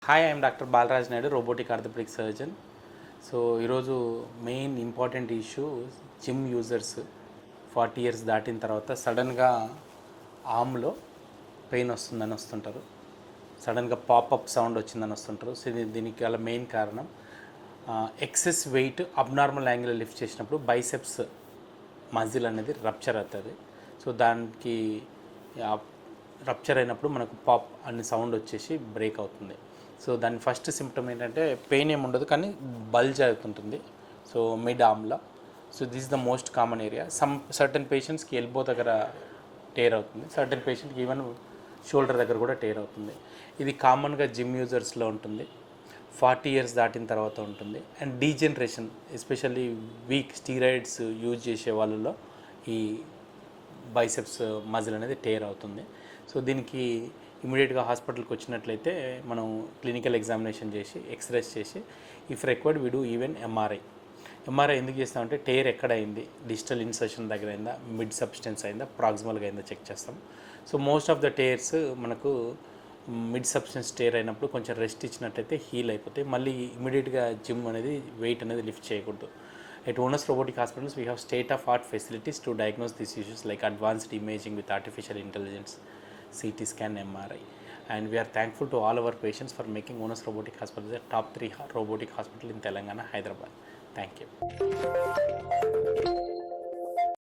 Hi, I'm doctor Balaraj Naidu, robotic orthopedic surgeon. So ఈరోజు main important issue gym users 40 years దాటిన తర్వాత సడన్గా ఆర్మ్లో pain వస్తుందని వస్తుంటారు, సడన్గా పాపప్ సౌండ్ వచ్చిందని వస్తుంటారు. సో దీనికి గల మెయిన్ కారణం excess wait abnormal angle lift చేసినప్పుడు బైసెప్స్ మజిల్ అనేది రప్చర్ అవుతుంది. సో దానికి రప్చర్ అయినప్పుడు మనకు పాప్ అనే సౌండ్ వచ్చేసి బ్రేక్ అవుతుంది. సో దాని ఫస్ట్ సిమ్టమ్ ఏంటంటే పెయిన్ ఏమి ఉండదు, కానీ బల్జ్ అవుతుంటుంది. సో మిడ్ ఆర్మ్లో. So this is the most common area. Certain పేషెంట్స్కి ఎల్బో దగ్గర టేర్ అవుతుంది, సర్టన్ పేషెంట్కి ఈవెన్ షోల్డర్ దగ్గర కూడా టేర్ అవుతుంది. ఇది కామన్గా జిమ్ యూజర్స్లో ఉంటుంది, 40 ఇయర్స్ దాటిన తర్వాత ఉంటుంది. And degeneration, especially weak steroids use చేసే వాళ్ళలో ఈ బైసెప్స్ మజిల్ అనేది టేర్ అవుతుంది. సో దీనికి ఇమీడియట్గా హాస్పిటల్కి వచ్చినట్లయితే మనం క్లినికల్ ఎగ్జామినేషన్ చేసి ఎక్స్రేస్ చేసి if required we do even MRI ఎందుకు చేస్తామంటే టేర్ ఎక్కడ అయింది, డిజిటల్ ఇన్సర్షన్ దగ్గర అయిందా, మిడ్ సబ్స్టెన్స్ అయిందా, ప్రాక్సిమల్గా అయిందా చెక్ చేస్తాం. So most of the tears మనకు మిడ్ సబ్స్టెన్స్ టేర్ అయినప్పుడు కొంచెం రెస్ట్ ఇచ్చినట్లయితే హీల్ అయిపోతాయి. మళ్ళీ ఇమీడియట్గా జిమ్ అనేది వెయిట్ అనేది లిఫ్ట్ చేయకూడదు. At Onus Robotic Hospitals, we have state-of-art facilities to diagnose these issues like advanced imaging with artificial intelligence, CT scan, MRI. And we are thankful to all our patients for making Onus Robotic Hospitals a top 3 robotic hospital in Telangana, Hyderabad. Thank you.